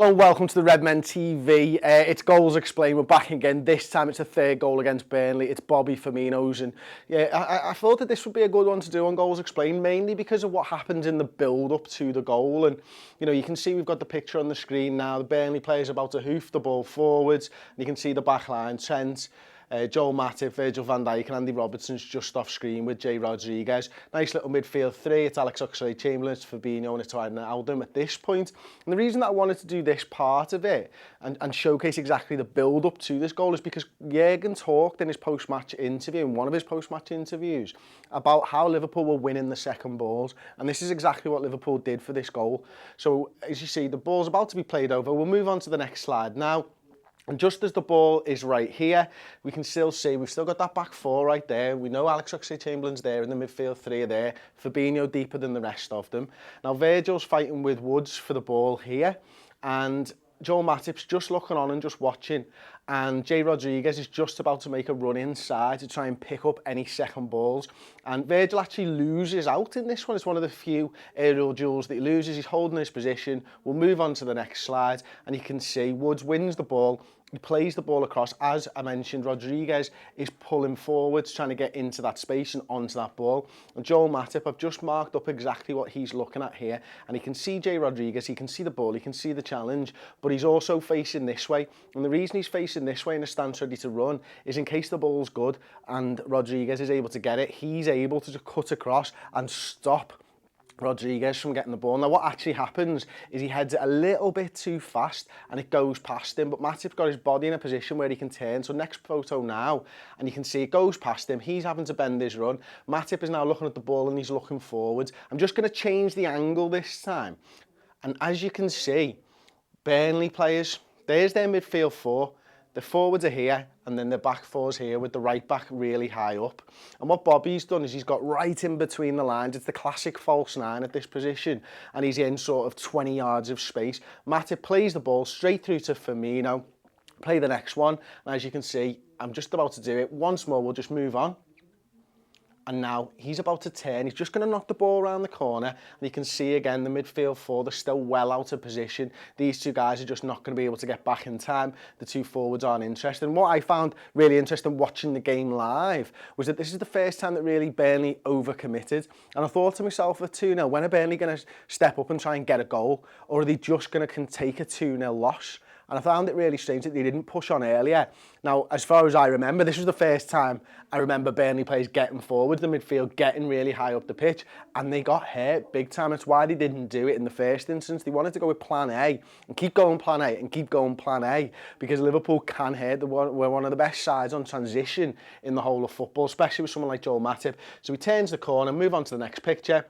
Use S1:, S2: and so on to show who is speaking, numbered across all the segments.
S1: Hello and welcome to the Redmen TV. It's Goals Explained. We're back again. This time it's a third goal against Burnley. It's Bobby Firmino's, and yeah, I thought that this would be a good one to do on Goals Explained, mainly because of what happens in the build-up to the goal. And you can see we've got the picture on the screen now. The Burnley player's about to hoof the ball forwards, and you can see the back line. Trent, Joel Matip, Virgil van Dijk and Andy Robertson's just off screen with Jay Rodriguez. Nice little midfield three. It's Alex Oxlade-Chamberlain, it's Firmino and it's Wijnaldum at this point. And the reason that I wanted to do this part of it and showcase exactly the build-up to this goal is because Jurgen talked in his post-match interview, in one of his post-match interviews, about how Liverpool were winning the second balls. And this is exactly what Liverpool did for this goal. So as you see, the ball's about to be played over. We'll move on to the next slide now. And just as the ball is right here, we can still see we've still got that back four right there. We know Alex Oxlade-Chamberlain's there and the midfield three are there. Firmino deeper than the rest of them. Now Virgil's fighting with Woods for the ball here, and Joel Matip's just looking on and just watching, and Jay Rodriguez is just about to make a run inside to try and pick up any second balls, and Virgil actually loses out in this one. It's one of the few aerial duels that he loses. He's holding his position. We'll move on to the next slide, and you can see Woods wins the ball. He plays the ball across. As I mentioned, Rodriguez is pulling forwards, trying to get into that space and onto that ball. And Joel Matip, I've just marked up exactly what he's looking at here. And he can see Jay Rodriguez, he can see the ball, he can see the challenge, but he's also facing this way. And the reason he's facing this way in a stance ready to run is in case the ball's good and Rodriguez is able to get it, he's able to just cut across and stop Rodriguez from getting the ball. Now what actually happens is he heads it a little bit too fast and it goes past him, but Matip's got his body in a position where he can turn. So next photo now, and you can see it goes past him. He's having to bend his run. Matip is now looking at the ball and he's looking forwards. I'm just going to change the angle this time, and as you can see, Burnley players, there's their midfield four. The forwards are here, and then the back four's here with the right back really high up. And what Bobby's done is he's got right in between the lines. It's the classic false nine at this position, and he's in sort of 20 yards of space. Matip plays the ball straight through to Firmino. Play the next one, and as you can see, I'm just about to do it. Once more, we'll just move on. And now he's about to turn. He's just going to knock the ball around the corner. And you can see again the midfield four, they're still well out of position. These two guys are just not going to be able to get back in time. The two forwards aren't interested. And what I found really interesting watching the game live was that this is the first time that really Burnley overcommitted. And I thought to myself at 2-0, when are Burnley going to step up and try and get a goal? Or are they just going to take a 2-0 loss? And I found it really strange that they didn't push on earlier. Now, as far as I remember, this was the first time I remember Burnley players getting forward, the midfield getting really high up the pitch, and they got hurt big time. That's why they didn't do it in the first instance. They wanted to go with plan A and keep going plan A and keep going plan A, because Liverpool can hurt. We're one of the best sides on transition in the whole of football, especially with someone like Joel Matip. So he turns the corner, move on to the next picture.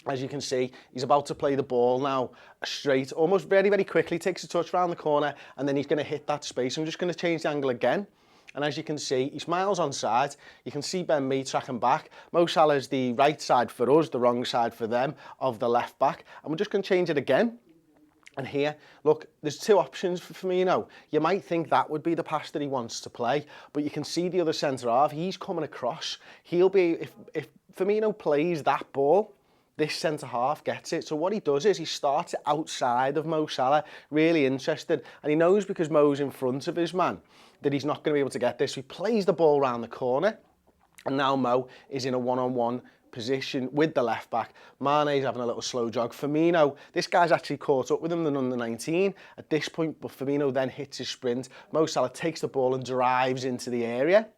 S1: As you can see, he's about to play the ball now straight, almost very, very quickly, takes a touch around the corner, and then he's going to hit that space. I'm just going to change the angle again. And as you can see, he's miles onside. You can see Ben Mee tracking back. Mo Salah's the right side for us, the wrong side for them, of the left back. And we're just going to change it again. And here, look, there's two options for Firmino. You might think that would be the pass that he wants to play, but you can see the other centre-half, he's coming across. He'll be, if Firmino plays that ball, this centre-half gets it. So what he does is he starts it outside of Mo Salah, really interested. And he knows because Mo's in front of his man that he's not going to be able to get this. So he plays the ball around the corner. And now Mo is in a one-on-one position with the left back. Mane's having a little slow jog. Firmino, this guy's actually caught up with him, the under 19 at this point, but Firmino then hits his sprint. Mo Salah takes the ball and drives into the area.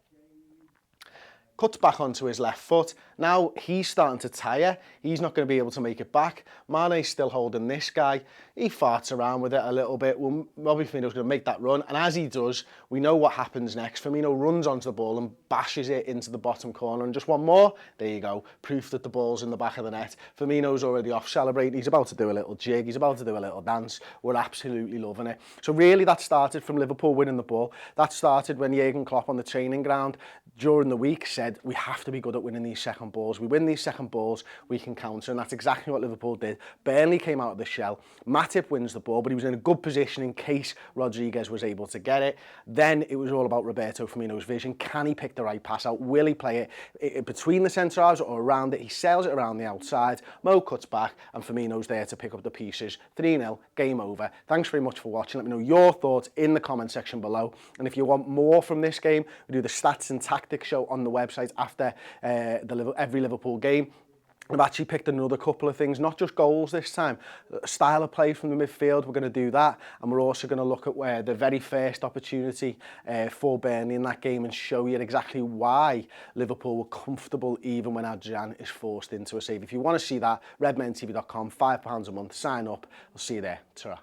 S1: Cuts back onto his left foot. Now he's starting to tire. He's not going to be able to make it back. Mane's still holding this guy. He farts around with it a little bit. Well, Bobby Firmino's going to make that run. And as he does, we know what happens next. Firmino runs onto the ball and bashes it into the bottom corner. And just one more. There you go. Proof that the ball's in the back of the net. Firmino's already off celebrating. He's about to do a little jig. He's about to do a little dance. We're absolutely loving it. So really that started from Liverpool winning the ball. That started when Jurgen Klopp on the training ground during the week said we have to be good at winning these second balls. We win these second balls, we can counter, and that's exactly what Liverpool did. Burnley came out of the shell. Matip wins the ball, but he was in a good position in case Rodriguez was able to get it. Then it was all about Roberto Firmino's vision. Can he pick the right pass out? Will he play it between the centre halves or around it? He sails it around the outside. Mo cuts back, and Firmino's there to pick up the pieces. 3-0, game over. Thanks very much for watching. Let me know your thoughts in the comment section below. And if you want more from this game, we do the stats and tactics show on the website after every Liverpool game. I've actually picked another couple of things, not just goals this time. Style of play from the midfield, we're going to do that. And we're also going to look at where the very first opportunity for Burnley in that game and show you exactly why Liverpool were comfortable even when Adrian is forced into a save. If you want to see that, redmentv.com, £5 a month, sign up. I'll see you there. Ta-ra.